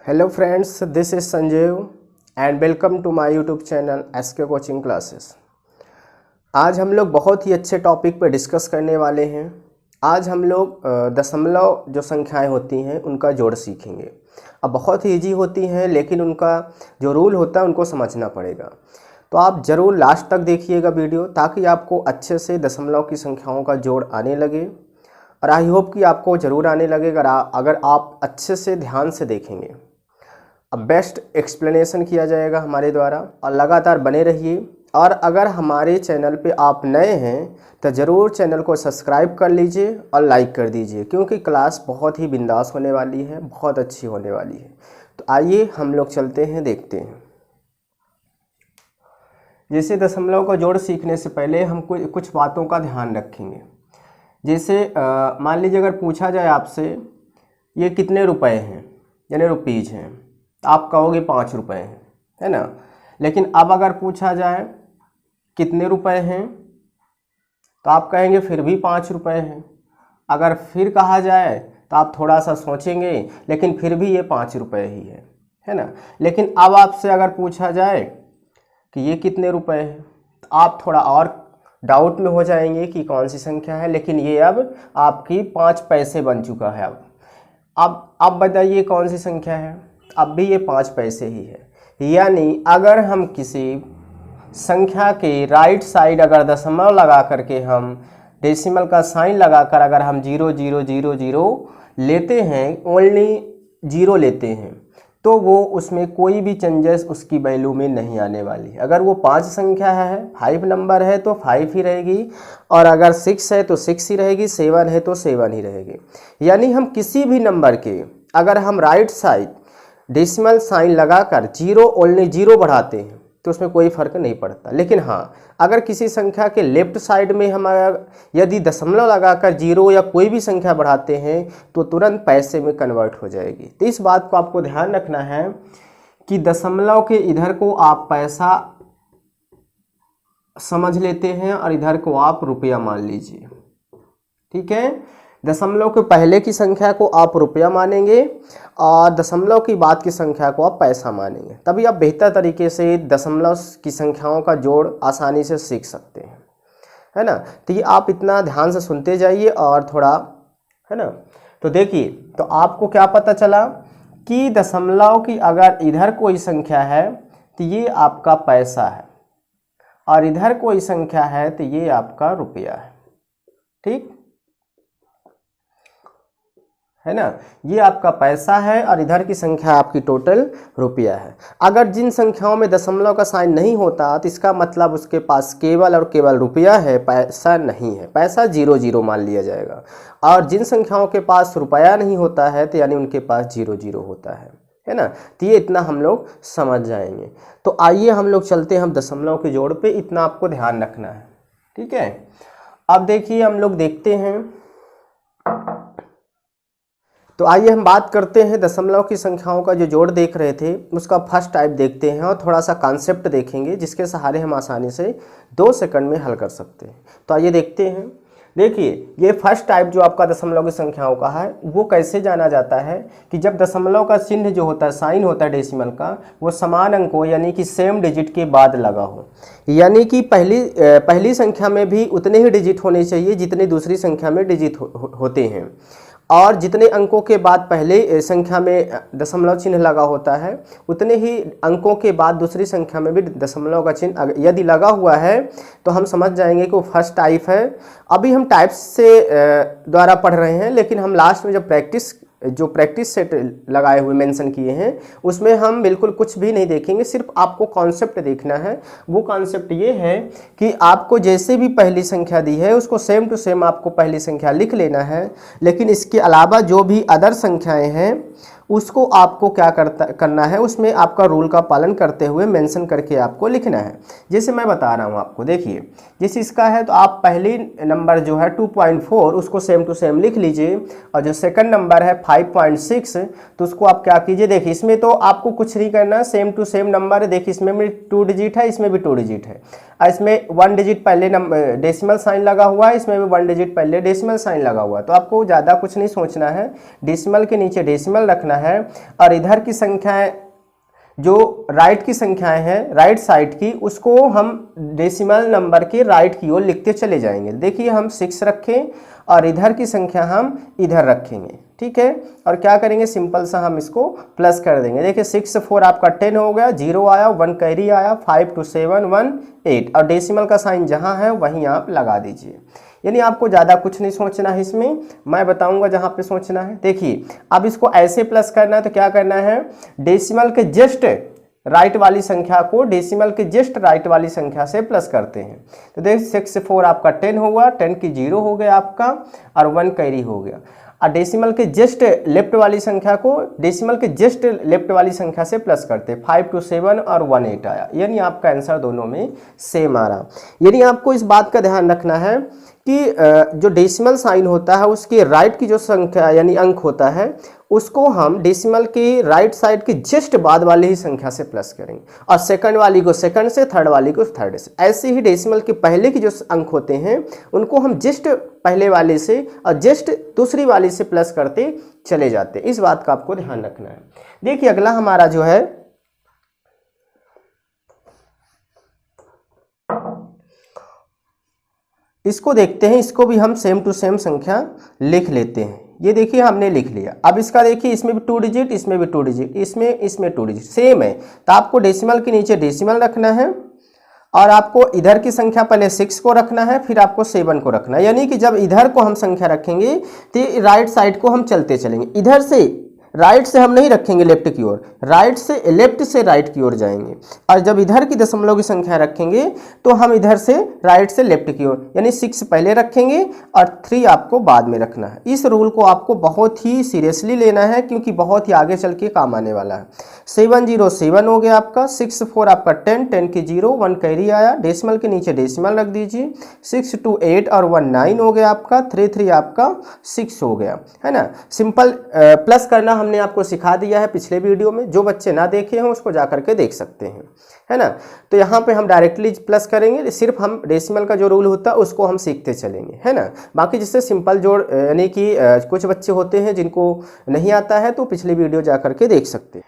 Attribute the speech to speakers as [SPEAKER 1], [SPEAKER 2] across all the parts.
[SPEAKER 1] Hello friends, this is Sanjeev and welcome to my YouTube channel SK coaching classes. आज हम लोग बहुत ही अच्छे टॉपिक पर डिस्कस करने वाले हैं। आज हम लोग दशमलव जो संख्याएं होती हैं उनका जोड़ सीखेंगे। अब बहुत ही ईजी होती हैं, लेकिन उनका जो रूल होता है उनको समझना पड़ेगा। तो आप ज़रूर लास्ट तक देखिएगा वीडियो, ताकि आपको अच्छे से दशमलव की संख्याओं का जोड़ आने लगे। और आई होप कि आपको ज़रूर आने लगेगा अगर आप अच्छे से ध्यान से देखेंगे। अब बेस्ट एक्सप्लेनेशन किया जाएगा हमारे द्वारा, और लगातार बने रहिए। और अगर हमारे चैनल पे आप नए हैं तो ज़रूर चैनल को सब्सक्राइब कर लीजिए और लाइक कर दीजिए, क्योंकि क्लास बहुत ही बिंदास होने वाली है, बहुत अच्छी होने वाली है। तो आइए हम लोग चलते हैं, देखते हैं। जैसे दशमलव का जोड़ सीखने से पहले हम कुछ बातों का ध्यान रखेंगे। जैसे मान लीजिए अगर पूछा जाए आपसे ये कितने रुपए हैं, यानी रुपीज़ हैं, आप कहोगे 5 रुपए हैं, है ना। लेकिन अब अगर पूछा जाए कितने रुपए हैं तो आप कहेंगे फिर भी 5 रुपए हैं। अगर फिर कहा जाए तो आप थोड़ा सा सोचेंगे, लेकिन फिर भी ये 5 रुपए ही है ना। लेकिन अब आपसे अगर पूछा जाए कि ये कितने रुपए हैं तो आप थोड़ा और डाउट में हो जाएंगे कि कौन सी संख्या है। लेकिन ये अब आपकी 5 पैसे बन चुका है। अब बताइए कौन सी संख्या है। अब भी ये 5 पैसे ही है। यानी अगर हम किसी संख्या के राइट साइड अगर दशमलव लगा करके हम डेसिमल का साइन लगाकर अगर हम 0,0,0,0 लेते हैं, ओनली 0 लेते हैं, तो वो उसमें कोई भी चेंजेस उसकी वैल्यू में नहीं आने वाली। अगर वो 5 संख्या है, 5 नंबर है तो 5 ही रहेगी, और अगर 6 है तो 6 ही रहेगी, 7 है तो 7 ही रहेगी। यानी हम किसी भी नंबर के अगर हम राइट साइड डेसिमल साइन लगाकर 0 ओनली 0 बढ़ाते हैं तो उसमें कोई फर्क नहीं पड़ता। लेकिन हाँ, अगर किसी संख्या के लेफ्ट साइड में हम यदि दशमलव लगाकर 0 या कोई भी संख्या बढ़ाते हैं तो तुरंत पैसे में कन्वर्ट हो जाएगी। तो इस बात को आपको ध्यान रखना है कि दशमलव के इधर को आप पैसा समझ लेते हैं और इधर को आप रुपया मान लीजिए, ठीक है। दशमलव के पहले की संख्या को आप रुपया मानेंगे और दशमलव की बाद की संख्या को आप पैसा मानेंगे। तभी आप बेहतर तरीके से दशमलव की संख्याओं का जोड़ आसानी से सीख सकते हैं, है ना। तो ये आप इतना ध्यान से सुनते जाइए और थोड़ा, है ना। तो देखिए, तो आपको क्या पता चला कि दशमलव की अगर इधर कोई संख्या है तो ये आपका पैसा है, और इधर कोई संख्या है तो ये आपका रुपया है, ठीक है ना। ये आपका पैसा है और इधर की संख्या आपकी टोटल रुपया है। अगर जिन संख्याओं में दशमलव का साइन नहीं होता तो इसका मतलब उसके पास केवल और केवल रुपया है, पैसा नहीं है। पैसा 0,0 मान लिया जाएगा। और जिन संख्याओं के पास रुपया नहीं होता है तो यानी उनके पास 0,0 होता है ना। तो ये इतना हम लोग समझ जाएंगे। तो आइए हम लोग चलते हैं हम दशमलव के जोड़ पे, इतना आपको ध्यान रखना है, ठीक है। अब देखिए हम लोग देखते हैं। तो आइए हम बात करते हैं दशमलव की संख्याओं का जो जोड़ देख रहे थे उसका फर्स्ट टाइप देखते हैं, और थोड़ा सा कॉन्सेप्ट देखेंगे जिसके सहारे हम आसानी से 2 सेकंड में हल कर सकते हैं। तो आइए देखते हैं। देखिए, ये फर्स्ट टाइप जो आपका दशमलव की संख्याओं का है वो कैसे जाना जाता है कि जब दशमलव का चिन्ह जो होता है, साइन होता है डेसिमल का, वो समान अंकों यानी कि सेम डिजिट के बाद लगा हो। यानी कि पहली संख्या में भी उतने ही डिजिट होने चाहिए जितने दूसरी संख्या में डिजिट होते हैं, और जितने अंकों के बाद पहले संख्या में दशमलव चिन्ह लगा होता है उतने ही अंकों के बाद दूसरी संख्या में भी दशमलव का चिन्ह यदि लगा हुआ है तो हम समझ जाएंगे कि वो फर्स्ट टाइप है। अभी हम टाइप्स से द्वारा पढ़ रहे हैं, लेकिन हम लास्ट में जब प्रैक्टिस सेट लगाए हुए मेंशन किए हैं उसमें हम बिल्कुल कुछ भी नहीं देखेंगे, सिर्फ आपको कॉन्सेप्ट देखना है। वो कॉन्सेप्ट ये है कि आपको जैसे भी पहली संख्या दी है उसको सेम टू सेम आपको पहली संख्या लिख लेना है, लेकिन इसके अलावा जो भी अदर संख्याएं हैं उसको आपको क्या करना है, उसमें आपका रूल का पालन करते हुए मेंशन करके आपको लिखना है। जैसे मैं बता रहा हूँ आपको, देखिए जैसे इसका है तो आप पहली नंबर जो है 2.4 उसको सेम टू सेम लिख लीजिए, और जो सेकंड नंबर है 5.6 तो उसको आप क्या कीजिए, देखिए इसमें तो आपको कुछ नहीं करना, सेम टू सेम नंबर है। देखिए इसमें भी 2 डिजिट है, इसमें भी 2 डिजिट है, इसमें 1 डिजिट पहले नंबर डेसिमल साइन लगा हुआ है, इसमें भी 1 डिजिट पहले डेसिमल साइन लगा हुआ है। तो आपको ज़्यादा कुछ नहीं सोचना है, डेसिमल के नीचे डेसिमल रखना है और इधर की संख्याएं जो राइट की संख्याएं हैं राइट साइड की, उसको हम डेसिमल नंबर के राइट की ओर लिखते चले जाएंगे। देखिए हम 6 रखें और इधर की संख्या हम इधर रखेंगे, ठीक है। और क्या करेंगे, सिंपल सा हम इसको प्लस कर देंगे। देखिए 6 से 4 आपका 10 हो गया, 0 आया, 1 कैरी आया, 5 2 7 1 8 और डेसिमल का साइन जहां है वहीं आप लगा दीजिए। यानी आपको ज़्यादा कुछ नहीं सोचना है इसमें, मैं बताऊंगा जहां पे सोचना है। देखिए अब इसको ऐसे प्लस करना है तो क्या करना है, डेसिमल के जस्ट राइट वाली संख्या को डेसिमल के जस्ट राइट वाली संख्या से प्लस करते हैं। तो देखिए 6 से 4 आपका 10 होगा, 10 की 0 हो गया आपका और 1 कैरी हो गया। और डेसिमल के जस्ट लेफ्ट वाली संख्या को डेसिमल के जस्ट लेफ्ट वाली संख्या से प्लस करते हैं। 5 2 7 और 1 8 आया, यानी आपका आंसर दोनों में सेम आ रहा। यानी आपको इस बात का ध्यान रखना है कि जो डेसिमल साइन होता है उसके राइट की जो संख्या यानी अंक होता है उसको हम डेसिमल के राइट साइड के जस्ट बाद वाली ही संख्या से प्लस करेंगे और सेकंड वाली को सेकंड से, थर्ड वाली को थर्ड से। ऐसे ही डेसिमल के पहले की जो अंक होते हैं उनको हम जस्ट पहले वाले से और जस्ट दूसरी वाली से प्लस करते चले जाते हैं। इस बात का आपको ध्यान रखना है। देखिए अगला हमारा जो है इसको देखते हैं, इसको भी हम सेम टू सेम संख्या लिख लेते हैं। ये देखिए हमने लिख लिया। अब इसका देखिए इसमें भी 2 डिजिट, इसमें भी 2 डिजिट, इसमें 2 डिजिट सेम है, तो आपको डेसिमल के नीचे डेसिमल रखना है और आपको इधर की संख्या पहले 6 को रखना है, फिर आपको 7 को रखना है। यानी कि जब इधर को हम संख्या रखेंगे तो राइट साइड को हम चलते चलेंगे, इधर से राइट से हम नहीं रखेंगे लेफ्ट की ओर, राइट से लेफ्ट से राइट की ओर जाएंगे। और जब इधर की दशमलव की संख्या रखेंगे तो हम इधर से राइट से लेफ्ट की ओर, यानी 6 पहले रखेंगे और 3 आपको बाद में रखना है। इस रूल को आपको बहुत ही सीरियसली लेना है क्योंकि बहुत ही आगे चल के काम आने वाला है। 7 0 7 हो गया आपका, 6 4 आपका 10, 10 की 0, 1 कैरी आया, डेसिमल के नीचे डेसिमल रख दीजिए। 6 2 8 और 1 9 हो गया आपका, 3 3 आपका 6 हो गया, है ना। सिंपल प्लस करना हमने आपको सिखा दिया है पिछले वीडियो में, जो बच्चे ना देखे हैं उसको जा करके देख सकते हैं, है ना। तो यहाँ पे हम डायरेक्टली प्लस करेंगे, सिर्फ हम डेसिमल का जो रूल होता है उसको हम सीखते चलेंगे, है ना। बाकी जिससे सिंपल जोड़ यानी कि कुछ बच्चे होते हैं जिनको नहीं आता है तो पिछली वीडियो जा करके देख सकते हैं।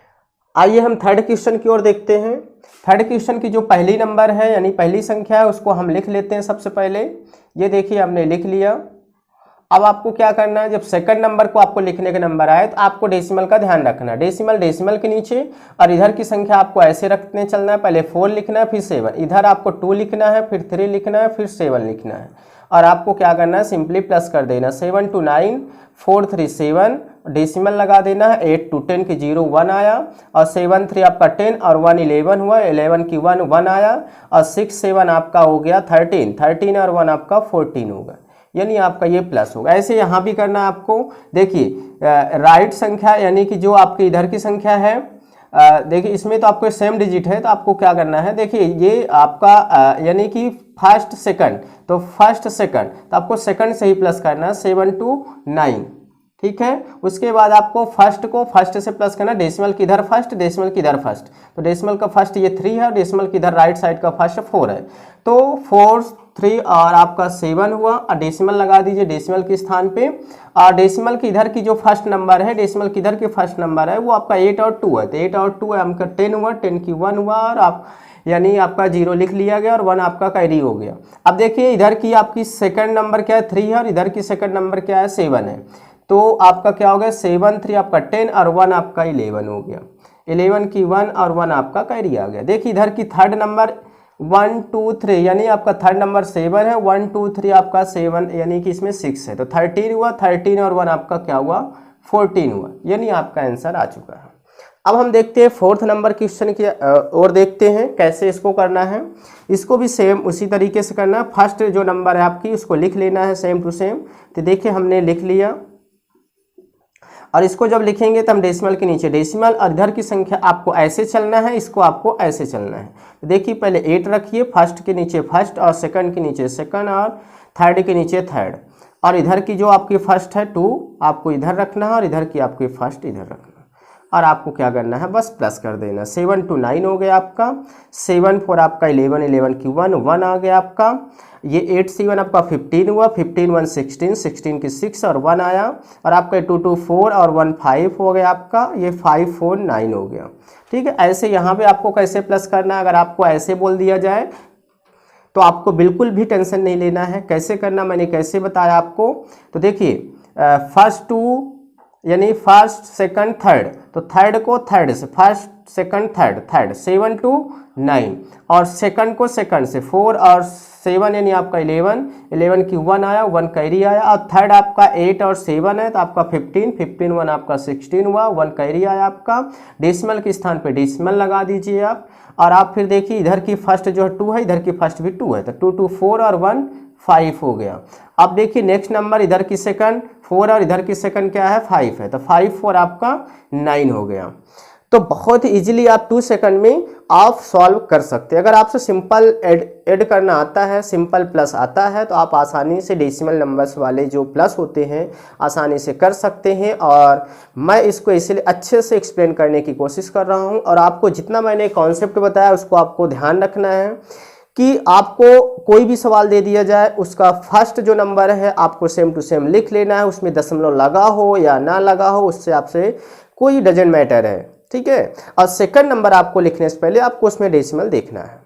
[SPEAKER 1] आइए हम थर्ड क्वेश्चन की ओर देखते हैं। थर्ड क्वेश्चन की जो पहली नंबर है यानी पहली संख्या है उसको हम लिख लेते हैं सबसे पहले। ये देखिए हमने लिख लिया। अब आपको क्या करना है, जब सेकंड नंबर को आपको लिखने का नंबर आए तो आपको डेसिमल का ध्यान रखना है। डेसिमल के नीचे और इधर की संख्या आपको ऐसे रखने चलना है, पहले 4 लिखना है फिर 7, इधर आपको 2 लिखना है फिर 3 लिखना है फिर 7 लिखना है और आपको क्या करना है, सिंपली प्लस कर देना। 7 2 9 4 3 7 डेसिमल लगा देना है। 8 2 10 की 0 1 आया और 7 3 आपका 10 और 1 11 हुआ, 11 की 1 1 आया और 6 7 आपका हो गया 13, 13 और 1 आपका 14 होगा, यानी आपका ये प्लस होगा। ऐसे यहाँ भी करना है आपको। देखिए राइट संख्या यानी कि जो आपके इधर की संख्या है, देखिए इसमें तो आपको सेम डिजिट है तो आपको क्या करना है, देखिए ये आपका यानी कि फर्स्ट सेकंड, तो फर्स्ट सेकंड तो आपको सेकंड से ही प्लस करना है। 7 2 9, ठीक है। उसके बाद आपको फर्स्ट को फर्स्ट से प्लस करना, डेसिमल की इधर फर्स्ट, डेसिमल की इधर फर्स्ट, तो डेसिमल का फर्स्ट ये 3 है और डेसिमल की इधर राइट साइड का फर्स्ट 4 है, तो 4 3 और आपका 7 हुआ और डेसिमल लगा दीजिए डेसिमल के स्थान पे। और डेसिमल की इधर की जो फर्स्ट नंबर है, डेसिमल की इधर की फर्स्ट नंबर है वो आपका 8 और 2 है, तो 8 और 2 है आपका 10 हुआ, 10 की 1 हुआ और आप यानी आपका 0 लिख लिया गया और 1 आपका कैरी हो गया। अब देखिए इधर की आपकी सेकंड नंबर क्या है, 3 है और इधर की सेकंड नंबर क्या है, 7 है, तो आपका क्या हो गया 7 3 आपका 10 और 1 आपका 11 हो गया, 11 की 1 और 1 आपका कैरी आ गया। देखिए इधर की थर्ड नंबर 1 2 3 यानी आपका थर्ड नंबर 7 है, 1 2 3 आपका 7 यानी कि इसमें 6 है, तो 13 हुआ, 13 और 1 आपका क्या हुआ 14 हुआ, यानी आपका आंसर आ चुका है। अब हम देखते हैं फोर्थ नंबर क्वेश्चन की और देखते हैं कैसे इसको करना है। इसको भी सेम उसी तरीके से करना है। फर्स्ट जो नंबर है आपकी उसको लिख लेना है सेम टू सेम। तो देखिए हमने लिख लिया और इसको जब लिखेंगे तो हम डेसिमल के नीचे डेसिमल और इधर की संख्या आपको ऐसे चलना है, इसको आपको ऐसे चलना है। तो देखिए पहले 8 रखिए, फर्स्ट के नीचे फर्स्ट और सेकंड के नीचे सेकंड और थर्ड के नीचे थर्ड, और इधर की जो आपकी फर्स्ट है 2 आपको इधर रखना है और इधर की आपकी फर्स्ट इधर रखना है। और आपको क्या करना है, बस प्लस कर देना। 7 2 9 हो गया आपका, 7 4 आपका 11, 11 की 1 1 आ गया आपका, ये 8 7 आपका 15 हुआ, 15 1 16, 16 की 6 और 1 आया, और आपका 2 2 4 और 1 5 हो गया आपका, ये 5 4 9 हो गया। ठीक है, ऐसे यहाँ पे आपको कैसे प्लस करना है, अगर आपको ऐसे बोल दिया जाए तो आपको बिल्कुल भी टेंशन नहीं लेना है। कैसे करना मैंने कैसे बताया आपको, तो देखिए फर्स्ट टू यानी फर्स्ट सेकंड थर्ड, तो थर्ड को थर्ड से, फर्स्ट सेकंड थर्ड, थर्ड 7 2 9, और सेकंड को सेकंड से 4 और 7 यानी आपका 11, 11 की 1 आया, 1 कैरी आया, और थर्ड आपका 8 और 7 है तो आपका 15, 15 1 आपका 16 हुआ, 1 कैरी आया आपका। डेसिमल के स्थान पे डेसिमल लगा दीजिए आप, और आप फिर देखिए इधर की फर्स्ट जो है 2 है, इधर की फर्स्ट भी 2 है, तो 2 2 4 और 1 5 हो गया। अब देखिए नेक्स्ट नंबर इधर की सेकंड 4 और इधर की सेकंड क्या है 5 है, तो 5 4 आपका 9 हो गया। तो बहुत इजीली आप 2 सेकंड में आप सॉल्व कर सकते हैं। अगर आपसे सिंपल ऐड करना आता है, सिंपल प्लस आता है, तो आप आसानी से डेसिमल नंबर्स वाले जो प्लस होते हैं आसानी से कर सकते हैं। और मैं इसको इसलिए अच्छे से एक्सप्लेन करने की कोशिश कर रहा हूं, और आपको जितना मैंने कॉन्सेप्ट बताया उसको आपको ध्यान रखना है कि आपको कोई भी सवाल दे दिया जाए उसका फर्स्ट जो नंबर है आपको सेम टू सेम लिख लेना है, उसमें दशमलव लगा हो या ना लगा हो उससे आपसे कोई डजंट मैटर है। ठीक है, और सेकंड नंबर आपको लिखने से पहले आपको उसमें डेसिमल देखना है,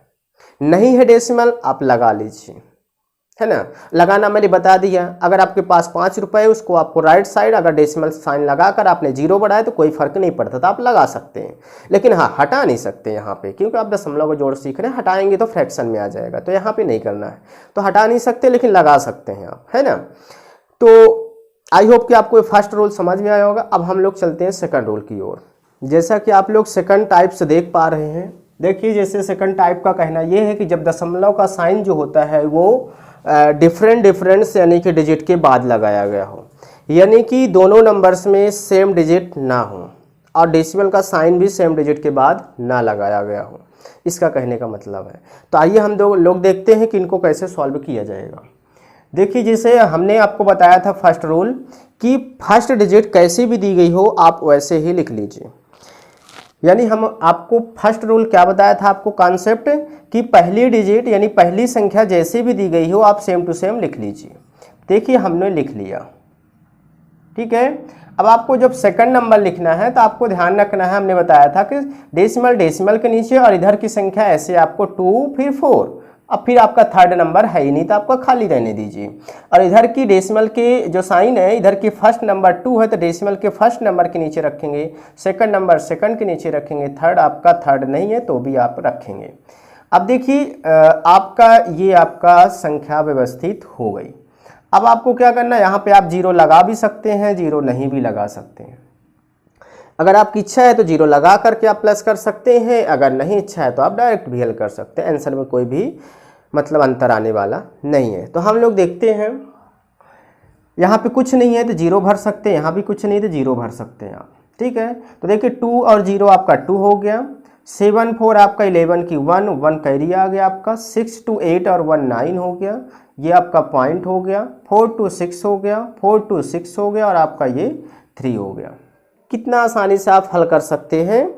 [SPEAKER 1] नहीं है डेसिमल आप लगा लीजिए, है ना। लगाना मैंने बता दिया, अगर आपके पास 5 रुपए उसको आपको राइट साइड अगर डेसिमल साइन लगाकर आपने जीरो बढ़ाया तो कोई फर्क नहीं पड़ता, तो आप लगा सकते हैं। लेकिन हाँ हटा नहीं सकते यहाँ पे, क्योंकि आप दशमलव को जोड़ सीख रहे हैं, हटाएंगे तो फ्रैक्शन में आ जाएगा, तो यहाँ पे नहीं करना है, तो हटा नहीं सकते लेकिन लगा सकते हैं आप, है ना। तो आई होप कि आपको फर्स्ट रूल समझ में आया होगा। अब हम लोग चलते हैं सेकंड रूल की ओर। जैसा कि आप लोग सेकंड टाइप से देख पा रहे हैं, देखिए जैसे सेकंड टाइप का कहना यह है कि जब दशमलव का साइन जो होता है वो डिफरेंस यानी कि डिजिट के बाद लगाया गया हो, यानी कि दोनों नंबर्स में सेम डिजिट ना हो, और डेसिमल का साइन भी सेम डिजिट के बाद ना लगाया गया हो, इसका कहने का मतलब है। तो आइए हम लोग देखते हैं कि इनको कैसे सॉल्व किया जाएगा। देखिए जैसे हमने आपको बताया था फर्स्ट रूल कि फर्स्ट डिजिट कैसी भी दी गई हो आप वैसे ही लिख लीजिए, यानी हम आपको फर्स्ट रूल क्या बताया था आपको कॉन्सेप्ट कि पहली डिजिट यानी पहली संख्या जैसे भी दी गई हो आप सेम टू सेम लिख लीजिए। देखिए हमने लिख लिया, ठीक है। अब आपको जब सेकंड नंबर लिखना है तो आपको ध्यान रखना है, हमने बताया था कि डेसिमल डेसिमल के नीचे और इधर की संख्या ऐसे आपको 2 फिर 4, अब फिर आपका थर्ड नंबर है ही नहीं तो आपका खाली रहने दीजिए। और इधर की डेसिमल के जो साइन है इधर की फर्स्ट नंबर 2 है तो डेसिमल के फर्स्ट नंबर के नीचे रखेंगे, सेकंड नंबर सेकंड के नीचे रखेंगे, थर्ड आपका थर्ड नहीं है तो भी आप रखेंगे। अब देखिए आपका ये आपका संख्या व्यवस्थित हो गई। अब आपको क्या करना है, यहाँ पे आप जीरो लगा भी सकते हैं, जीरो नहीं भी लगा सकते हैं। अगर आपकी इच्छा है तो जीरो लगा करके आप प्लस कर सकते हैं, अगर नहीं इच्छा है तो आप डायरेक्ट भी हल कर सकते हैं, आंसर में कोई भी मतलब अंतर आने वाला नहीं है। तो हम लोग देखते हैं यहाँ पे कुछ नहीं है तो जीरो भर सकते हैं, यहाँ भी कुछ नहीं है तो जीरो भर सकते हैं आप, ठीक है। तो देखिए 2 और 0 आपका 2 हो गया, 7 4 आपका 11 की 1 1 कैरी आ गया आपका, 6 2 8 और 1 9 हो गया, ये आपका पॉइंट हो गया, 4 2 6 हो गया, 4 2 6 हो गया और आपका ये 3 हो गया। कितना आसानी से आप हल कर सकते हैं,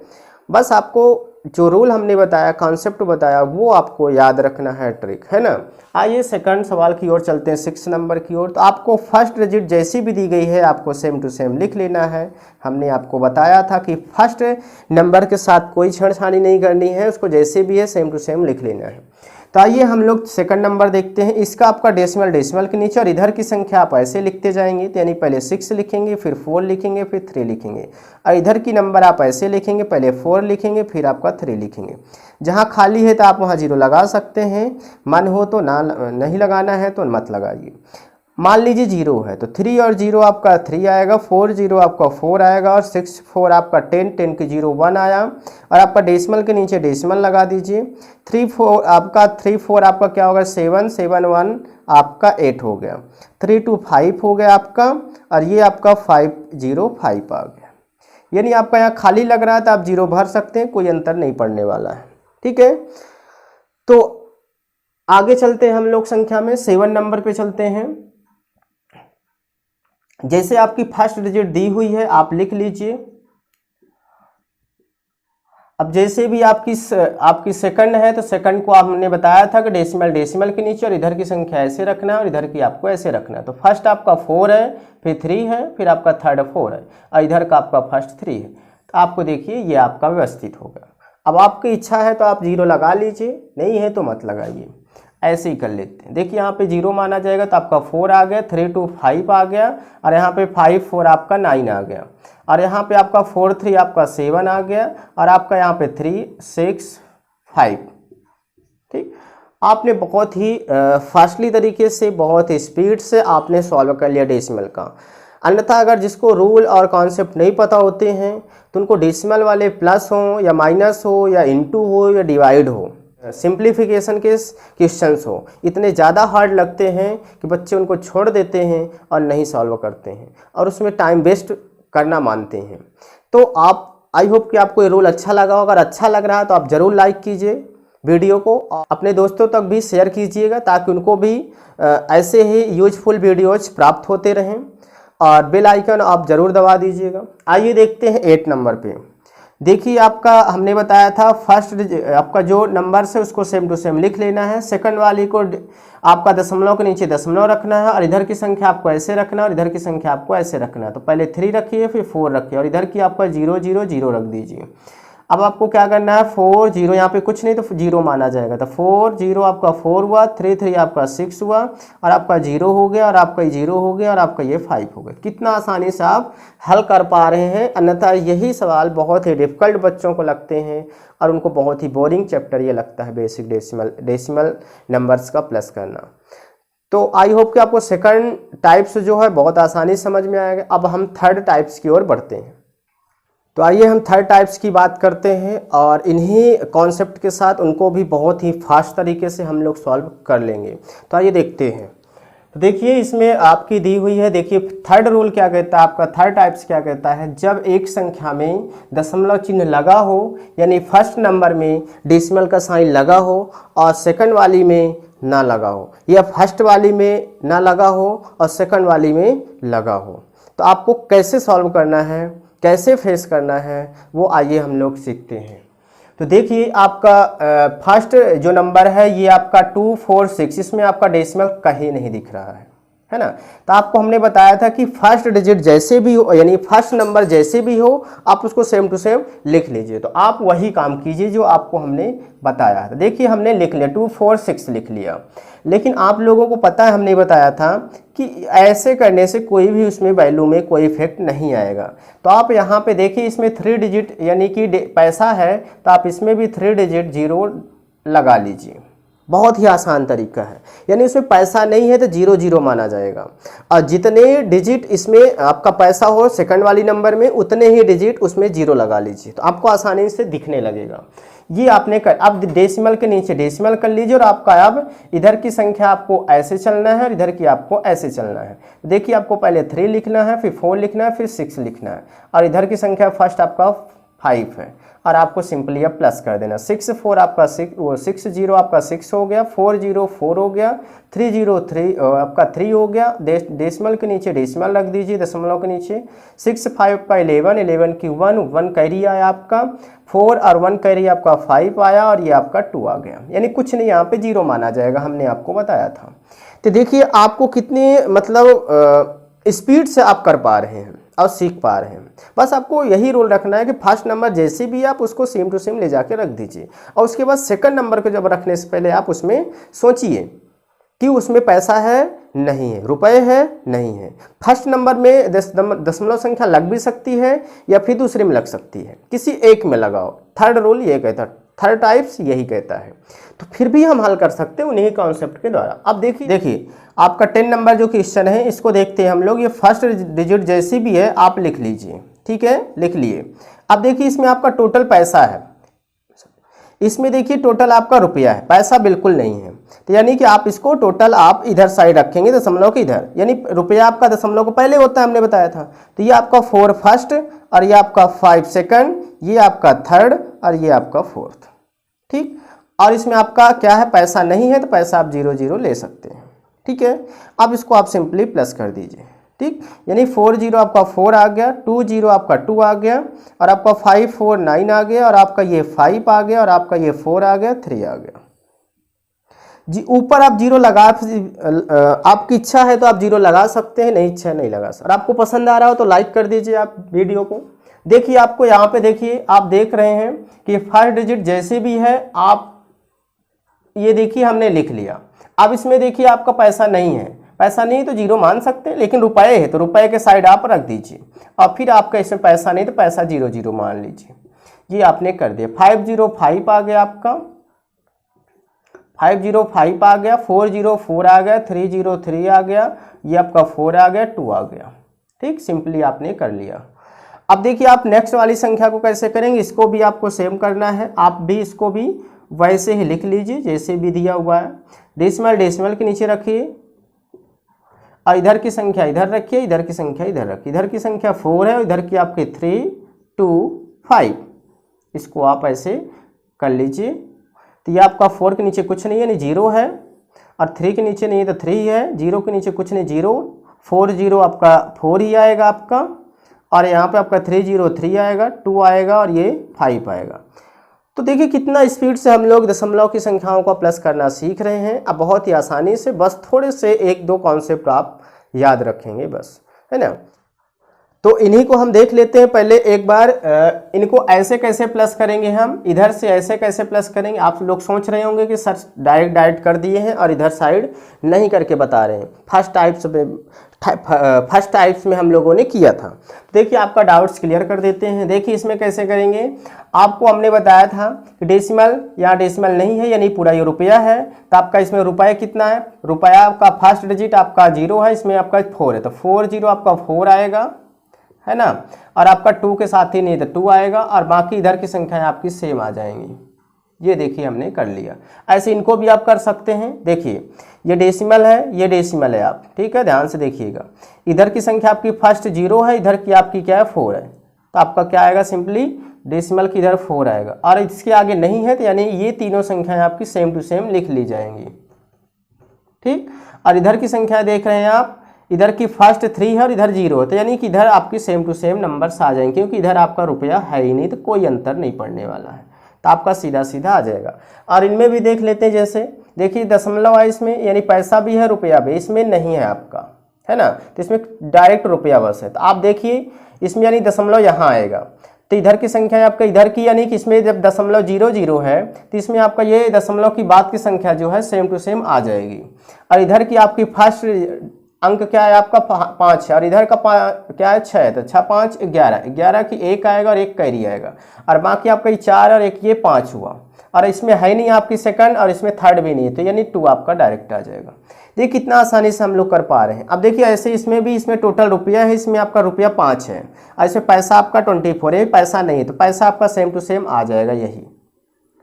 [SPEAKER 1] बस आपको जो रूल हमने बताया कॉन्सेप्ट बताया वो आपको याद रखना है, ट्रिक है ना। आइए सेकंड सवाल की ओर चलते हैं, 6 नंबर की ओर। तो आपको फर्स्ट डिजिट जैसी भी दी गई है आपको सेम टू सेम लिख लेना है। हमने आपको बताया था कि फर्स्ट नंबर के साथ कोई छेड़छाड़ी नहीं करनी है, उसको जैसे भी है सेम टू सेम लिख लेना है। तो आइए हम लोग सेकंड नंबर देखते हैं। इसका आपका डेसिमल डेसिमल के नीचे और इधर की संख्या आप ऐसे लिखते जाएंगे, तो यानी पहले 6 लिखेंगे, फिर 4 लिखेंगे, फिर 3 लिखेंगे, और इधर की नंबर आप ऐसे लिखेंगे, पहले 4 लिखेंगे, फिर आपका 3 लिखेंगे। जहाँ खाली है तो आप वहाँ जीरो लगा सकते हैं, मन हो तो ना, नहीं लगाना है तो मत लगाइए। मान लीजिए 0 है तो 3 और 0 आपका 3 आएगा, 4 0 आपका 4 आएगा, और 6 4 आपका 10 10 की 0 1 आया, और आपका डेसिमल के नीचे डेसिमल लगा दीजिए। 3 4 आपका 3 4 आपका क्या होगा 7 7 1 आपका 8 हो गया, 3 2 5 हो गया आपका, और ये आपका 5 0 5 आ गया। यानी आपका यहाँ खाली लग रहा है तो आप जीरो भर सकते हैं, कोई अंतर नहीं पड़ने वाला है, ठीक है। तो आगे चलते हैं हम लोग संख्या में, 7 नंबर पे चलते हैं। जैसे आपकी फर्स्ट डिजिट दी हुई है आप लिख लीजिए, अब जैसे भी आपकी सेकंड है तो सेकंड को हमने बताया था कि डेसिमल डेसिमल के नीचे और इधर की संख्या ऐसे रखना है और इधर की आपको ऐसे रखना है। तो फर्स्ट आपका 4 है, फिर 3 है, फिर आपका थर्ड 4 है और इधर का आपका फर्स्ट 3 है। तो आपको देखिए ये आपका व्यवस्थित होगा। अब आपकी इच्छा है तो आप 0 लगा लीजिए, नहीं है तो मत लगाइए, ऐसे ही कर लेते हैं। देखिए यहाँ पे 0 माना जाएगा तो आपका 4 आ गया, 3 2 5 आ गया और यहाँ पे 5 4 आपका 9 आ गया और यहाँ पे आपका 4 3 आपका 7 आ गया और आपका यहाँ पे 3 6 5। ठीक, आपने बहुत ही फास्टली तरीके से, बहुत ही स्पीड से आपने सॉल्व कर लिया डेसिमल का। अन्यथा अगर जिसको रूल और कॉन्सेप्ट नहीं पता होते हैं तो उनको डेसिमल वाले प्लस हो या माइनस हो या इनटू हो या डिवाइड हो, सिंप्लीफिकेशन के क्वेश्चंस हो, इतने ज़्यादा हार्ड लगते हैं कि बच्चे उनको छोड़ देते हैं और नहीं सॉल्व करते हैं और उसमें टाइम वेस्ट करना मानते हैं। तो आप, आई होप कि आपको ये रूल अच्छा लगा। अगर अच्छा लग रहा है तो आप ज़रूर लाइक कीजिए वीडियो को, अपने दोस्तों तक भी शेयर कीजिएगा ताकि उनको भी ऐसे ही यूजफुल वीडियोज प्राप्त होते रहें और बेल आइकन आप ज़रूर दबा दीजिएगा। आइए देखते हैं 8 नंबर पे। देखिए आपका हमने बताया था फर्स्ट आपका जो नंबर है उसको सेम टू सेम लिख लेना है, सेकंड वाली को आपका दशमलव के नीचे दशमलव रखना है और इधर की संख्या आपको ऐसे रखना है और इधर की संख्या आपको ऐसे रखना है। तो पहले 3 रखिए, फिर 4 रखिए और इधर की आपका 0 0 0 रख दीजिए। अब आपको क्या करना है, 4 0, यहाँ पे कुछ नहीं तो 0 माना जाएगा। तो 4 0 आपका 4 हुआ, 3 3 आपका 6 हुआ और आपका 0 हो गया और आपका 0 हो गया और आपका ये 5 हो गया। कितना आसानी से आप हल कर पा रहे हैं। अन्यथा यही सवाल बहुत ही डिफिकल्ट बच्चों को लगते हैं और उनको बहुत ही बोरिंग चैप्टर ये लगता है, बेसिक डेसिमल नंबर्स का प्लस करना। तो आई होप कि आपको सेकंड टाइप्स जो है बहुत आसानी समझ में आएगा। अब हम थर्ड टाइप्स की ओर बढ़ते हैं। तो आइए हम थर्ड टाइप्स की बात करते हैं और इन्हीं कॉन्सेप्ट के साथ उनको भी बहुत ही फास्ट तरीके से हम लोग सॉल्व कर लेंगे। तो आइए देखते हैं। तो देखिए इसमें आपकी दी हुई है, देखिए थर्ड रूल क्या कहता है, आपका थर्ड टाइप्स क्या कहता है, जब एक संख्या में दशमलव चिन्ह लगा हो, यानी फर्स्ट नंबर में डेसिमल का साइन लगा हो और सेकंड वाली में ना लगा हो, या फर्स्ट वाली में ना लगा हो और सेकंड वाली में लगा हो, तो आपको कैसे सॉल्व करना है, कैसे फेस करना है, वो आइए हम लोग सीखते हैं। तो देखिए आपका फर्स्ट जो नंबर है ये आपका 2 4 6, इसमें आपका डेसिमल कहीं नहीं दिख रहा है ना। तो आपको हमने बताया था कि फर्स्ट डिजिट जैसे भी हो, यानी फर्स्ट नंबर जैसे भी हो आप उसको सेम टू सेम लिख लीजिए। तो आप वही काम कीजिए जो आपको हमने बताया था। देखिए हमने लिख लिया 2 4 6 लिख लिया, लेकिन आप लोगों को पता है हमने बताया था कि ऐसे करने से कोई भी उसमें वैल्यू में कोई इफेक्ट नहीं आएगा। तो आप यहाँ पे देखिए इसमें 3 डिजिट यानी कि पैसा है तो आप इसमें भी 3 डिजिट 0 लगा लीजिए। बहुत ही आसान तरीका है, यानी इसमें पैसा नहीं है तो 0 0 माना जाएगा और जितने डिजिट इसमें आपका पैसा हो सेकंड वाली नंबर में उतने ही डिजिट उसमें 0 लगा लीजिए, तो आपको आसानी से दिखने लगेगा। ये आपने कर, अब डेसिमल के नीचे डेसिमल कर लीजिए और आपका अब इधर की संख्या आपको ऐसे चलना है और इधर की आपको ऐसे चलना है। देखिए आपको पहले 3 लिखना है, फिर 4 लिखना है, फिर 6 लिखना है और इधर की संख्या फर्स्ट आपका 5 है और आपको सिंपली अब प्लस कर देना। 6 4 आपका 6 0 आपका 6 हो गया, 4 0 4 हो गया, 3 0 3 आपका 3 हो गया। डेसिमल के नीचे डेसिमल रख दीजिए, दशमलव के नीचे। 6 5 का 11 11 की 1 कैरी आया आपका, 4 और 1 कैरी आपका 5 आया और ये आपका 2 आ गया, यानी कुछ नहीं यहाँ पे 0 माना जाएगा, हमने आपको बताया था। तो देखिए आपको कितनी मतलब स्पीड से आप कर पा रहे हैं और सीख पा रहे हैं। बस आपको यही रूल रखना है कि फर्स्ट नंबर जैसे भी आप उसको सेम टू सेम ले जाके रख दीजिए और उसके बाद सेकंड नंबर को जब रखने से पहले आप उसमें सोचिए कि उसमें पैसा है नहीं है, रुपए है नहीं है। फर्स्ट नंबर में दशमलव संख्या लग भी सकती है या फिर दूसरे में लग सकती है, किसी एक में लगाओ। थर्ड रूल ये कहता है, थर्ड टाइप्स यही कहता है। तो फिर भी हम हल कर सकते हैं उन्हीं कॉन्सेप्ट के द्वारा। अब देखिए आपका 10 नंबर जो क्वेश्चन है इसको देखते हैं हम लोग। ये फर्स्ट डिजिट जैसी भी है आप लिख लीजिए, ठीक है, लिख लिए। अब देखिए इसमें आपका टोटल पैसा है, इसमें देखिए टोटल आपका रुपया है, पैसा बिल्कुल नहीं है। तो यानी कि आप इसको टोटल आप इधर साइड रखेंगे दशमलव के इधर, यानी रुपया आपका दशमलव को पहले होता है, हमने बताया था। तो ये आपका 4 फर्स्ट और ये आपका 5 सेकंड, ये आपका थर्ड और ये आपका फोर्थ, ठीक। और इसमें आपका क्या है, पैसा नहीं है तो पैसा आप 0 0 ले सकते हैं, ठीक है। अब इसको आप सिंपली प्लस कर दीजिए, ठीक, यानी 4 जीरो आपका 4 आ गया, 2 जीरो आपका 2 आ गया, और आपका 5 4 9 आ गया, और आपका ये 5 आ गया, और आपका ये 4 आ गया, 3 आ गया जी। ऊपर आप जीरो लगा, आपकी इच्छा है तो आप जीरो लगा सकते हैं, नहीं इच्छा है नहीं लगा सकते। और आपको पसंद आ रहा हो तो लाइक कर दीजिए आप वीडियो को। देखिए आपको यहाँ पे देखिए, आप देख रहे हैं कि फर्स्ट डिजिट जैसे भी है, आप ये देखिए हमने लिख लिया। अब इसमें देखिए आपका पैसा नहीं है, पैसा नहीं है तो जीरो मान सकते हैं, लेकिन रुपए है तो रुपए के साइड आप रख दीजिए, और फिर आपका इसमें पैसा नहीं तो पैसा 0 0 मान लीजिए। ये आपने कर दिया। 505 आ गया आपका, 505 आ गया, 404 आ गया, 303 आ गया, ये आपका 4 आ गया, 2 आ गया। ठीक, सिंपली आपने कर लिया। अब देखिए आप नेक्स्ट वाली संख्या को कैसे करेंगे, इसको भी आपको सेम करना है। आप भी इसको भी वैसे ही लिख लीजिए जैसे भी दिया हुआ है। डेसिमल डेसिमल के नीचे रखिए, और इधर की संख्या इधर रखिए, इधर की संख्या इधर रखिए। इधर की संख्या 4 है, इधर की आपकी 3 2 5। इसको आप ऐसे कर लीजिए। तो ये आपका 4 के नीचे कुछ नहीं है, नहीं 0 है, और 3 के नीचे नहीं है तो 3 है, 0 के नीचे कुछ नहीं 0, 4 0 आपका 4 ही आएगा आपका, और यहाँ पे आपका 3 0 3 आएगा, 2 आएगा, और ये 5 आएगा। तो देखिए कितना स्पीड से हम लोग दशमलव की संख्याओं को प्लस करना सीख रहे हैं। अब बहुत ही आसानी से, बस थोड़े से 1-2 कॉन्सेप्ट आप याद रखेंगे बस, है ना। तो इन्हीं को हम देख लेते हैं पहले एक बार। इनको ऐसे कैसे प्लस करेंगे, हम इधर से ऐसे कैसे प्लस करेंगे। आप लोग सोच रहे होंगे कि सर डायरेक्ट कर दिए हैं और इधर साइड नहीं करके बता रहे हैं। फर्स्ट टाइप्स में हम लोगों ने किया था। देखिए आपका डाउट्स क्लियर कर देते हैं। देखिए इसमें कैसे करेंगे, आपको हमने बताया था कि डेसिमल, यहाँ डेसिमल नहीं है यानी पूरा ये रुपया है, तो आपका इसमें रुपया कितना है, रुपया आपका फर्स्ट डिजिट आपका 0 है, इसमें आपका 4 है, तो 4 0 आपका 4 आएगा, है ना, और आपका 2 के साथ ही नहीं तो 2 आएगा, और बाकी इधर की संख्याएं आपकी सेम आ जाएंगी। ये देखिए हमने कर लिया। ऐसे इनको भी आप कर सकते हैं। देखिए ये डेसिमल है, ये डेसिमल है, आप ठीक है, ध्यान से देखिएगा। इधर की संख्या आपकी फर्स्ट 0 है, इधर की आपकी क्या है 4 है, तो आपका क्या आएगा, सिंपली डेसिमल की इधर 4 आएगा, और इसके आगे नहीं है तो यानी ये तीनों संख्याएं आपकी सेम टू सेम लिख ली जाएंगी। ठीक, और इधर की संख्या देख रहे हैं आप, इधर की फर्स्ट 3 है और इधर 0 है, तो यानी कि इधर आपकी सेम टू सेम नंबर्स आ जाएंगे, क्योंकि इधर आपका रुपया है ही नहीं तो कोई अंतर नहीं पड़ने वाला है, तो आपका सीधा सीधा आ जाएगा। और इनमें भी देख लेते हैं, जैसे देखिए दशमलव है इसमें, यानी पैसा भी है रुपया भी, इसमें नहीं है आपका, है ना, तो इसमें डायरेक्ट रुपया बस है। तो आप देखिए इसमें यानी दशमलव यहाँ आएगा, तो इधर की संख्या है आपका इधर की, यानी कि इसमें जब दशमलव 0 0 है तो इसमें आपका ये दशमलव की बाद की संख्या जो है सेम टू सेम आ जाएगी। और इधर की आपकी फर्स्ट अंक क्या है आपका 5 है, और इधर का क्या है 6 है, तो 6 5 11, 11 की 1 आएगा और 1 कैरी आएगा, और बाकी आपका ये 4 और 1 ये 5 हुआ, और इसमें है नहीं आपकी सेकंड और इसमें थर्ड भी नहीं है, तो यानी 2 आपका डायरेक्ट आ जाएगा। देखिए कितना आसानी से हम लोग कर पा रहे हैं। अब देखिए ऐसे इसमें भी, इसमें टोटल रुपया है, इसमें आपका रुपया 5 है, और इसमें पैसा आपका 24 है, पैसा नहीं है तो पैसा आपका सेम टू सेम आ जाएगा यही।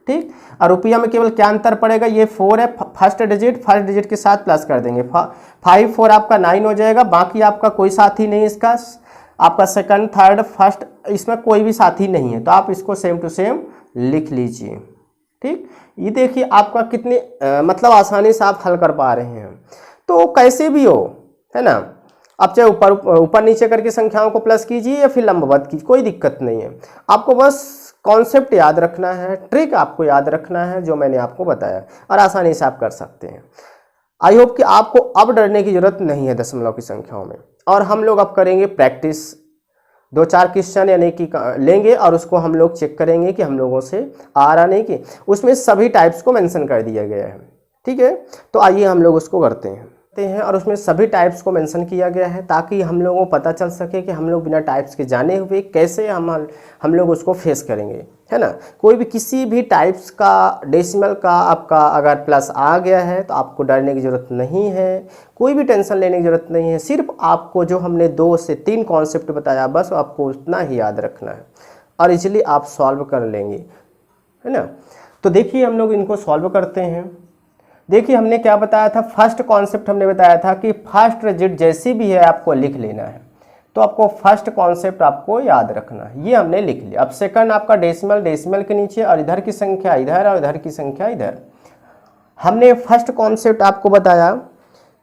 [SPEAKER 1] ठीक, और रुपया में केवल क्या अंतर पड़ेगा, ये 4 है फर्स्ट डिजिट के साथ प्लस कर देंगे, 5 4 आपका 9 हो जाएगा, बाकी आपका कोई साथी नहीं इसका, आपका सेकंड थर्ड फर्स्ट इसमें कोई भी साथी नहीं है, तो आप इसको सेम टू सेम लिख लीजिए। ठीक, ये देखिए आपका कितने मतलब आसानी से आप हल कर पा रहे हैं। तो कैसे भी हो, है ना, आप चाहे ऊपर नीचे करके संख्याओं को प्लस कीजिए या फिर लंबवत कीजिए, कोई दिक्कत नहीं है। आपको बस कॉन्सेप्ट याद रखना है, ट्रिक आपको याद रखना है जो मैंने आपको बताया, और आसानी से आप कर सकते हैं। आई होप कि आपको अब डरने की जरूरत नहीं है दशमलव की संख्याओं में। और हम लोग अब करेंगे प्रैक्टिस, 2-4 क्वेश्चन यानी कि लेंगे और उसको हम लोग चेक करेंगे कि हम लोगों से आ रहा नहीं, कि उसमें सभी टाइप्स को मेंशन कर दिया गया है। ठीक है, तो आइए हम लोग उसको करते हैं, और उसमें सभी टाइप्स को मेंशन किया गया है, ताकि हम लोगों को पता चल सके कि हम लोग बिना टाइप्स के जाने हुए कैसे हम लोग उसको फेस करेंगे, है ना। कोई भी किसी भी टाइप्स का डेसिमल का आपका अगर प्लस आ गया है तो आपको डरने की ज़रूरत नहीं है, कोई भी टेंशन लेने की ज़रूरत नहीं है। सिर्फ आपको जो हमने 2 से 3 कॉन्सेप्ट बताया बस आपको उतना ही याद रखना है, और इजीली आप सॉल्व कर लेंगे, है ना। तो देखिए हम लोग इनको सॉल्व करते हैं। देखिए हमने क्या बताया था, फर्स्ट कॉन्सेप्ट हमने बताया था कि फर्स्ट डिजिट जैसी भी है आपको लिख लेना है, तो आपको फर्स्ट कॉन्सेप्ट आपको याद रखना है, ये हमने लिख लिया। अब सेकंड आपका डेसिमल के नीचे, और इधर की संख्या इधर और इधर की संख्या इधर। हमने फर्स्ट कॉन्सेप्ट आपको बताया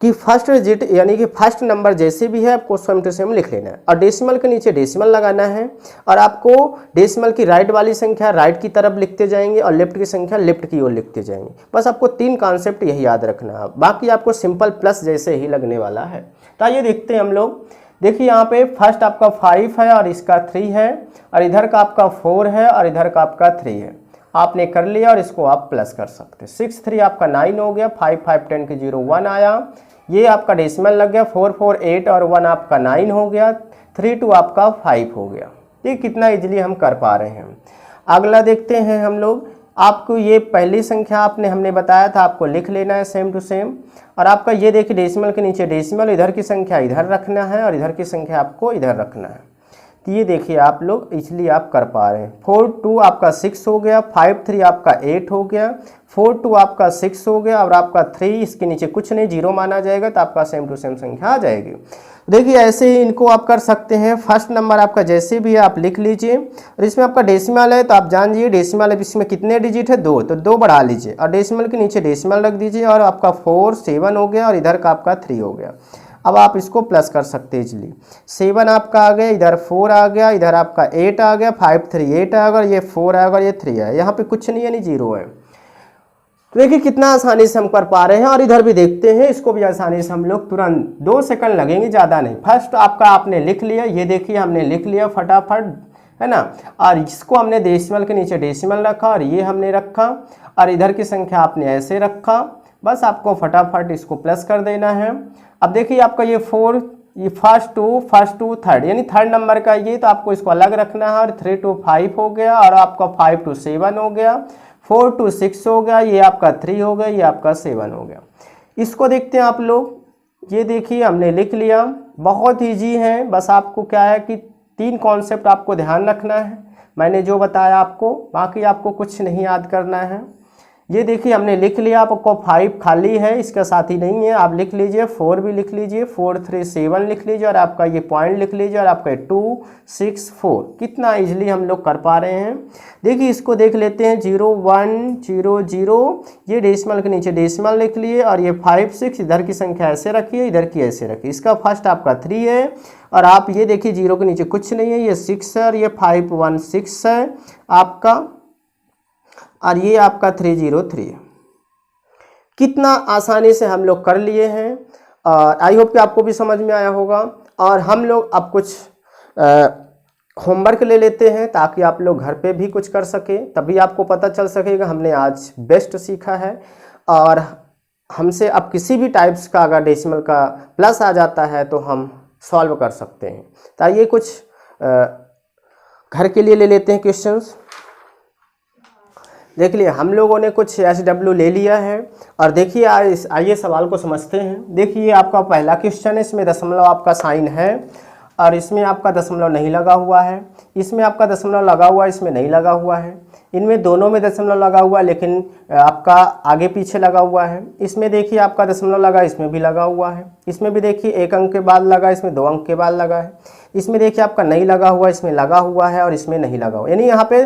[SPEAKER 1] कि फर्स्ट डिजिट यानी कि फर्स्ट नंबर जैसे भी है आपको सेम टू सेम लिख लेना है, और डेसिमल के नीचे डेसिमल लगाना है, और आपको डेसिमल की राइट वाली संख्या राइट की तरफ लिखते जाएंगे और लेफ्ट की संख्या लेफ्ट की ओर लिखते जाएंगे। बस आपको 3 कॉन्सेप्ट यही याद रखना है, बाकी आपको सिंपल प्लस जैसे ही लगने वाला है। तो आइए देखते हैं हम लोग। देखिए यहाँ पे फर्स्ट आपका 5 है और इसका 3 है, और इधर का आपका 4 है और इधर का आपका 3 है। आपने कर लिया और इसको आप प्लस कर सकते हैं। 6 3 आपका 9 हो गया, 5 5 10 के 0 1 आया, ये आपका डेसिमल लग गया, 4 4 8 और 1 आपका 9 हो गया, 3 2 आपका 5 हो गया। ये कितना इजीली हम कर पा रहे हैं। अगला देखते हैं हम लोग। आपको ये पहली संख्या हमने बताया था आपको लिख लेना है सेम टू सेम, और आपका ये देखिए डेसिमल के नीचे डेसिमल, इधर की संख्या इधर रखना है और इधर की संख्या आपको इधर रखना है। तो ये देखिए आप लोग इसलिए आप कर पा रहे हैं। 4 2 आपका 6 हो गया, 5 3 आपका 8 हो गया, 4 2 आपका 6 हो गया, और आपका 3 इसके नीचे कुछ नहीं, 0 माना जाएगा, तो आपका सेम टू सेम संख्या आ जाएगी। देखिए ऐसे ही इनको आप कर सकते हैं। फर्स्ट नंबर आपका जैसे भी है आप लिख लीजिए, और इसमें आपका डेसिमल है तो आप जान लीजिए डेसिमल इसमें कितने डिजिट है, 2, तो 2 बढ़ा लीजिए और डेसिमल के नीचे डेसिमल रख दीजिए, और आपका 4 7 हो गया और इधर का आपका 3 हो गया। अब आप इसको प्लस कर सकते हैं इजली। 7 आपका आ गया, इधर 4 आ गया, इधर आपका 8 आ गया, 5 3 8 आ गया, ये 4 आ गया, ये 3 है, यहाँ पे कुछ नहीं है, नहीं 0 है। तो देखिए कितना आसानी से हम कर पा रहे हैं, और इधर भी देखते हैं, इसको भी आसानी से हम लोग तुरंत 2 सेकंड लगेंगे, ज़्यादा नहीं। फर्स्ट आपका आपने लिख लिया, ये देखिए हमने लिख लिया फटाफट, है ना, और इसको हमने डेसिमल के नीचे डेसिमल रखा और ये हमने रखा, और इधर की संख्या आपने ऐसे रखा। बस आपको फटाफट इसको प्लस कर देना है। अब देखिए आपका ये 4, ये फर्स्ट टू थर्ड यानी थर्ड नंबर का ये, तो आपको इसको अलग रखना है, और 3 2 5 हो गया, और आपका 5 2 7 हो गया, 4 2 6 हो गया, ये आपका 3 हो गया, ये आपका 7 हो गया। इसको देखते हैं आप लोग। ये देखिए हमने लिख लिया, बहुत ईजी है। बस आपको क्या है कि 3 कॉन्सेप्ट आपको ध्यान रखना है, मैंने जो बताया आपको, बाकी आपको कुछ नहीं याद करना है। ये देखिए हमने लिख लिया, आपको 5 खाली है, इसका साथी नहीं है, आप लिख लीजिए, 4 भी लिख लीजिए, 4 3 7 लिख लीजिए, और आपका ये पॉइंट लिख लीजिए, और आपका 2 6 4। कितना इजीली हम लोग कर पा रहे हैं। देखिए इसको देख लेते हैं, 0 1 0 0, ये डेसिमल के नीचे डेसिमल लिख लिए, और ये 5 6, इधर की संख्या ऐसे रखिए, इधर की ऐसे रखिए। इसका फर्स्ट आपका 3 है, और आप ये देखिए 0 के नीचे कुछ नहीं है, ये 6 है, और ये 5 1 6 है आपका, और ये आपका 303 है। कितना आसानी से हम लोग कर लिए हैं, और आई होप कि आपको भी समझ में आया होगा। और हम लोग अब कुछ होमवर्क ले लेते हैं, ताकि आप लोग घर पे भी कुछ कर सके, तभी आपको पता चल सकेगा हमने आज बेस्ट सीखा है। और हमसे अब किसी भी टाइप्स का अगर डेसिमल का प्लस आ जाता है तो हम सॉल्व कर सकते हैं। तो आइए कुछ घर के लिए ले लेते हैं क्वेश्चंस। देख लिए हम लोगों ने कुछ SW ले लिया है, और देखिए आइए सवाल को समझते हैं। देखिए आपका पहला क्वेश्चन है, इसमें दशमलव आपका साइन है, और इसमें आपका दशमलव नहीं लगा हुआ है, इसमें आपका दशमलव लगा हुआ है, इसमें नहीं लगा हुआ है, इनमें दोनों में दशमलव लगा हुआ है, लेकिन आपका आगे पीछे लगा हुआ है। इसमें देखिए आपका दशमलव लगा, इसमें भी लगा हुआ है, इसमें भी देखिए 1 अंक के बाद लगा, इसमें 2 अंक के बाद लगा है। इसमें देखिए आपका नहीं लगा हुआ, इसमें लगा हुआ है, और इसमें नहीं लगा हुआ, यानी यहाँ पे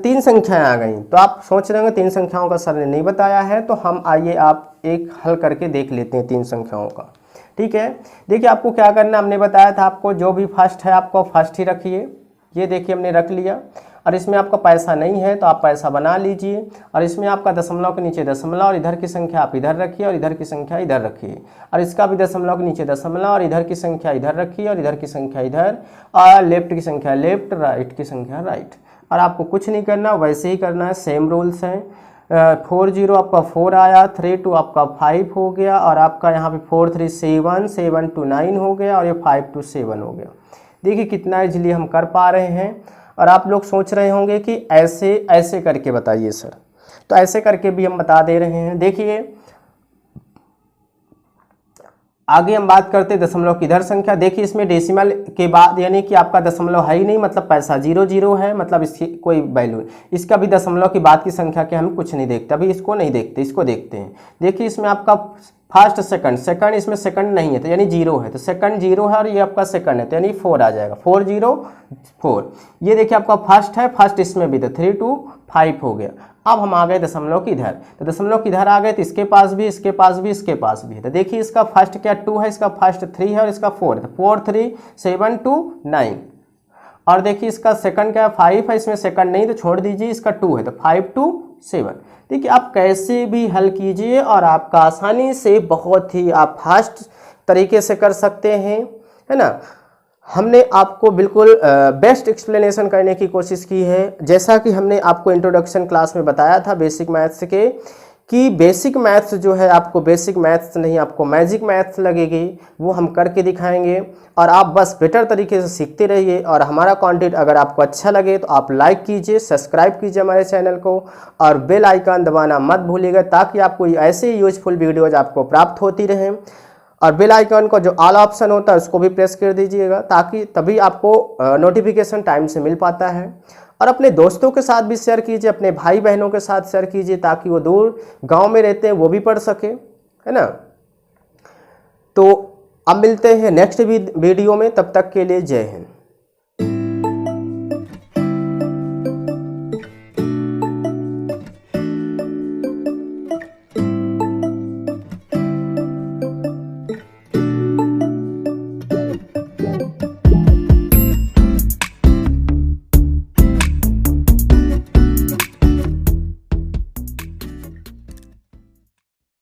[SPEAKER 1] 3 संख्याएं आ गई। तो आप सोच रहे होंगे 3 संख्याओं का सर ने नहीं बताया है, तो हम आइए आप एक हल करके देख लेते हैं 3 संख्याओं का। ठीक है, देखिए आपको क्या करना, हमने बताया था आपको जो भी फर्स्ट है आपको फर्स्ट ही रखिए। ये देखिए हमने रख लिया, और इसमें आपका पैसा नहीं है तो आप पैसा बना लीजिए, और इसमें आपका दशमलव के नीचे दशमलव, और इधर की संख्या आप इधर रखिए, और इधर की संख्या इधर रखिए, और इसका भी दशमलव के नीचे दशमलव, और इधर की संख्या इधर रखिए, और इधर की संख्या इधर, और लेफ्ट की संख्या लेफ्ट, राइट की संख्या राइट। और आपको कुछ नहीं करना, वैसे ही करना है, सेम रूल्स हैं। 4 0 आपका 4 आया, 3 2 आपका 5 हो गया, और आपका यहाँ पे 4 3 7 7 2 9 हो गया, और ये 5 2 7 हो गया। देखिए कितना इजीली हम कर पा रहे हैं। और आप लोग सोच रहे होंगे कि ऐसे ऐसे करके बताइए सर, तो ऐसे करके भी हम बता दे रहे हैं। देखिए आगे हम बात करते हैं दशमलव की इधर संख्या। देखिए इसमें डेसिमल के बाद यानी कि आपका दशमलव है ही नहीं, मतलब पैसा 0 0 है, मतलब इसकी कोई वैल्यू नहीं। इसका भी दशमलव के बाद की संख्या के हम कुछ नहीं देखते, अभी इसको नहीं देखते, इसको देखते हैं। देखिए इसमें आपका फर्स्ट सेकंड इसमें सेकंड नहीं है, तो यानी 0 है, तो सेकंड 0 है, और ये आपका सेकंड है, तो यानी 4 आ जाएगा, 4 0 4। ये देखिए आपका फर्स्ट है, फर्स्ट इसमें भी, तो 3 2 5 हो गया। अब हम आ गए दशमलव की इधर, तो दशमलव की इधर आ गए तो इसके पास भी, इसके पास भी, इसके पास भी है। तो देखिए इसका फर्स्ट क्या 2 है, इसका फर्स्ट 3 है और इसका 4 है, 4 3 7 2 9। और देखिए इसका सेकंड क्या 5 है, इसमें सेकंड नहीं तो छोड़ दीजिए, इसका 2 है तो 5 2 7। देखिए आप कैसे भी हल कीजिए और आपका आसानी से बहुत ही आप फास्ट तरीके से कर सकते हैं, है ना। हमने आपको बिल्कुल बेस्ट एक्सप्लेनेशन करने की कोशिश की है, जैसा कि हमने आपको इंट्रोडक्शन क्लास में बताया था बेसिक मैथ्स के, कि बेसिक मैथ्स जो है आपको बेसिक मैथ्स नहीं, आपको मैजिक मैथ्स लगेगी, वो हम करके दिखाएंगे। और आप बस बेटर तरीके से सीखते रहिए। और हमारा कंटेंट अगर आपको अच्छा लगे तो आप लाइक कीजिए, सब्सक्राइब कीजिए हमारे चैनल को और बेल आइकन दबाना मत भूलिएगा, ताकि आपको ऐसे यूजफुल वीडियोज़ आपको प्राप्त होती रहें। और बेल आइकन का जो ऑल ऑप्शन होता है उसको भी प्रेस कर दीजिएगा, ताकि तभी आपको नोटिफिकेशन टाइम से मिल पाता है। और अपने दोस्तों के साथ भी शेयर कीजिए, अपने भाई बहनों के साथ शेयर कीजिए, ताकि वो दूर गांव में रहते हैं वो भी पढ़ सके, है ना। तो अब मिलते हैं नेक्स्ट वीडियो में, तब तक के लिए जय हिंद।